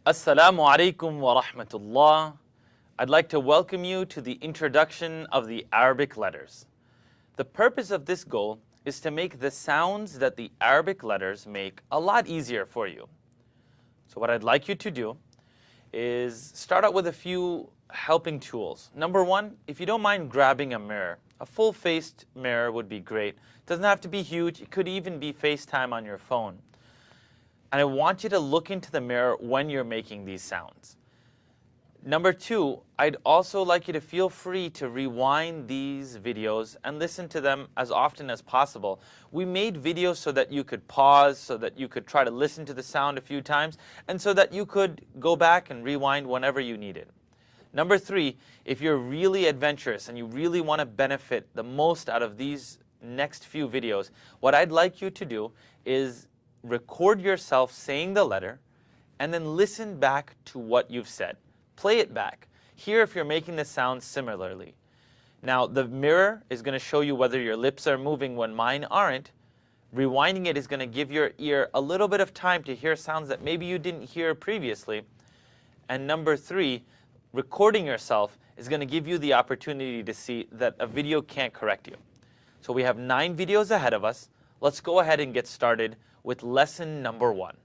Assalamu alaikum wa rahmatullah. I'd like to welcome you to the introduction of the Arabic letters. The purpose of this goal is to make the sounds that the Arabic letters make a lot easier for you. So what I'd like you to do is start out with a few helping tools. Number one, if you don't mind grabbing a mirror, a full-faced mirror would be great. It doesn't have to be huge. It could even be FaceTime on your phone. And I want you to look into the mirror when you're making these sounds. Number two, I'd also like you to feel free to rewind these videos and listen to them as often as possible. We made videos so that you could pause, so that you could try to listen to the sound a few times, and so that you could go back and rewind whenever you needed. Number three, if you're really adventurous and you really want to benefit the most out of these next few videos, what I'd like you to do is record yourself saying the letter and then listen back to what you've said. Play it back. Hear if you're making the sound similarly. Now, the mirror is going to show you whether your lips are moving when mine aren't. Rewinding it is going to give your ear a little bit of time to hear sounds that maybe you didn't hear previously. And number three, recording yourself is going to give you the opportunity to see that a video can't correct you. So we have 9 videos ahead of us. Let's go ahead and get started with lesson number 1.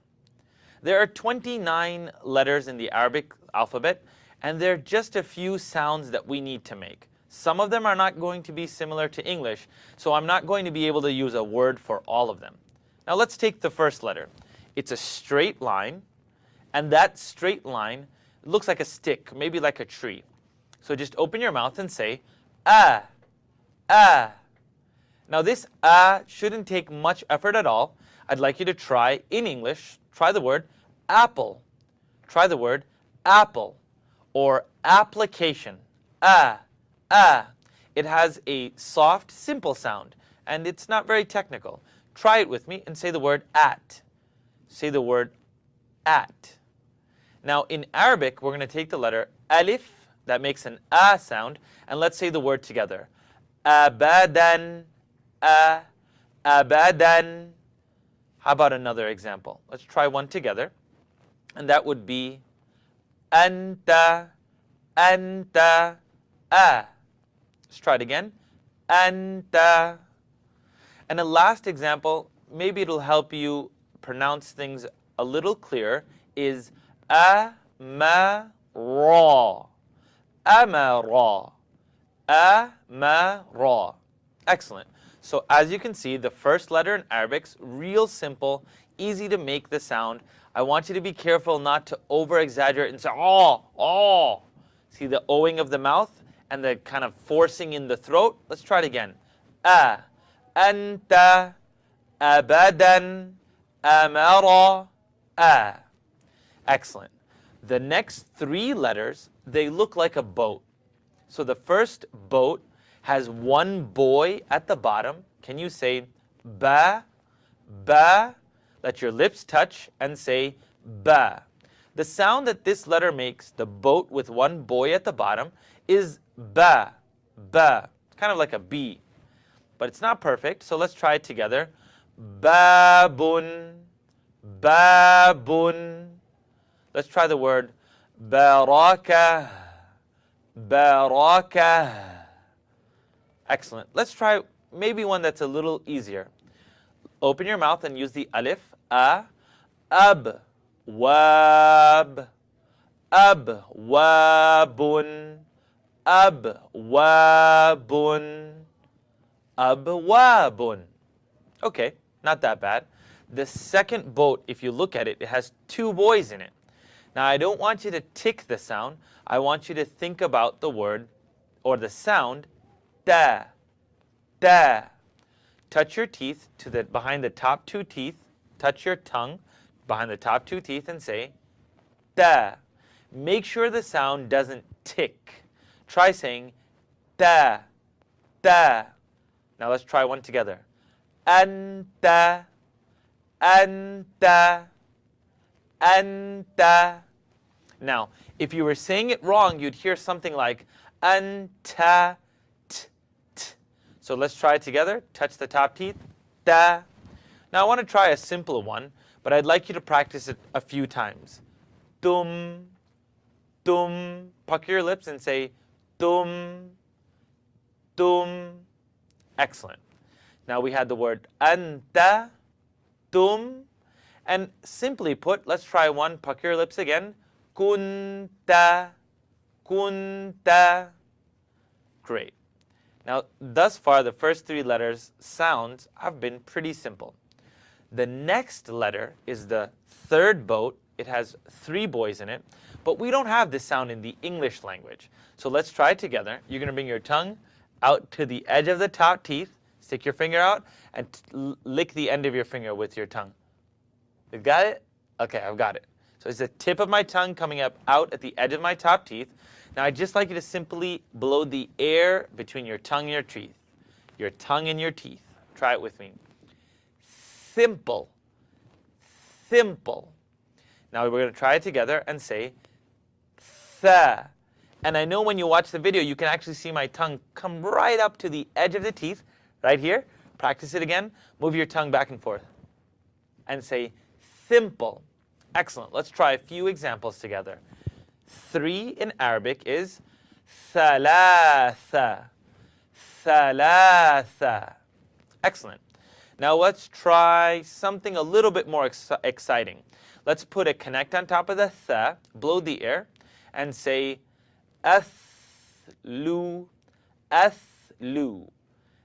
There are 29 letters in the Arabic alphabet, and there are just a few sounds that we need to make. Some of them are not going to be similar to English, so I'm not going to be able to use a word for all of them. Now let's take the first letter. It's a straight line, and that straight line looks like a stick, maybe like a tree. So just open your mouth and say, ah, ah. Now this shouldn't take much effort at all. I'd like you to try, in English, try the word apple. Try the word apple or application. It has a soft, simple sound, and it's not very technical. Try it with me and say the word at. Say the word at. Now in Arabic, we're going to take the letter alif, that makes an sound, and let's say the word together. Abadan, abadan. How about another example? Let's try one together. And that would be anta, anta, Let's try it again. Anta. And a last example, maybe it'll help you pronounce things a little clearer, is amara. Amara. Amara. Excellent. So as you can see, the first letter in Arabic's real simple, easy to make the sound. I want you to be careful not to over-exaggerate and say, oh, oh. See the O-ing of the mouth and the kind of forcing in the throat? Let's try it again. Anta, abadan, amara, Excellent. The next 3 letters, they look like a boat. So the first boat has one boy at the bottom. Can you say ba, ba? Let your lips touch and say ba. The sound that this letter makes, the boat with one boy at the bottom, is ba, ba. It's kind of like a B, but it's not perfect, so let's try it together. Babun, babun. Let's try the word baraka, baraka. Excellent. Let's try maybe one that's a little easier. Open your mouth and use the alif. Ab, wab, wabun, wabun, wabun. Okay, not that bad. The second boat, if you look at it, it has 2 boys in it. Now I don't want you to tick the sound. I want you to think about the word or the sound da, da. Touch your teeth to behind the top 2 teeth. Touch your tongue behind the top 2 teeth and say da. Make sure the sound doesn't tick. Try saying da, da. Now let's try one together. Anta, anta, anta. Now, if you were saying it wrong, you'd hear something like anta, t, t. So let's try it together. Touch the top teeth. Da. Now I want to try a simple one, but I'd like you to practice it a few times. tum, tum. Pucker your lips and say tum, tum. Excellent. Now we had the word anta, tum. And simply put, let's try one. Pucker your lips again. Kunta, kunta. Great. Now, thus far, the first three letters sounds have been pretty simple. The next letter is the third boat. It has three boys in it, but we don't have this sound in the English language. So let's try it together. You're going to bring your tongue out to the edge of the top teeth, stick your finger out, and lick the end of your finger with your tongue. You got it? Okay, I've got it. So it's the tip of my tongue coming up out at the edge of my top teeth. Now I'd just like you to simply blow the air between your tongue and your teeth. Your tongue and your teeth. Try it with me. Simple. Simple. Now we're going to try it together and say tha. And I know when you watch the video, you can actually see my tongue come right up to the edge of the teeth, right here. Practice it again. Move your tongue back and forth. And say simple. Excellent. Let's try a few examples together. 3 in Arabic is thalatha. Thalatha. Excellent. Now let's try something a little bit more exciting. Let's put a connect on top of the tha, blow the air, and say athlu, athlu.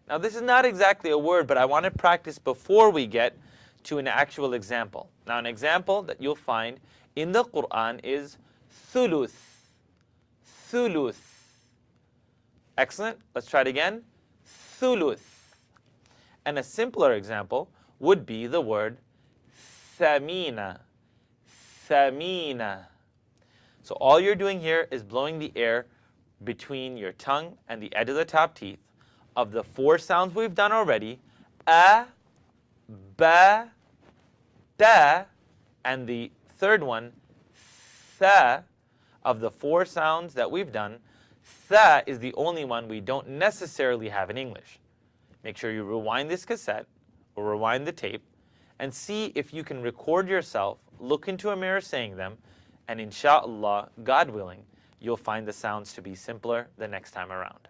Now this is not exactly a word, but I want to practice before we get to an actual example. Now an example that you'll find in the Quran is thuluth, thuluth. Excellent. Let's try it again. Thuluth. And a simpler example would be the word thamina, thamina. So all you're doing here is blowing the air between your tongue and the edge of the top teeth. Of the 4 sounds we've done already, a, ba, da, and the third one, tha. Of the 4 sounds that we've done, tha is the only one we don't necessarily have in English. Make sure you rewind this cassette or rewind the tape and see if you can record yourself, look into a mirror saying them, and inshallah, God willing, you'll find the sounds to be simpler the next time around.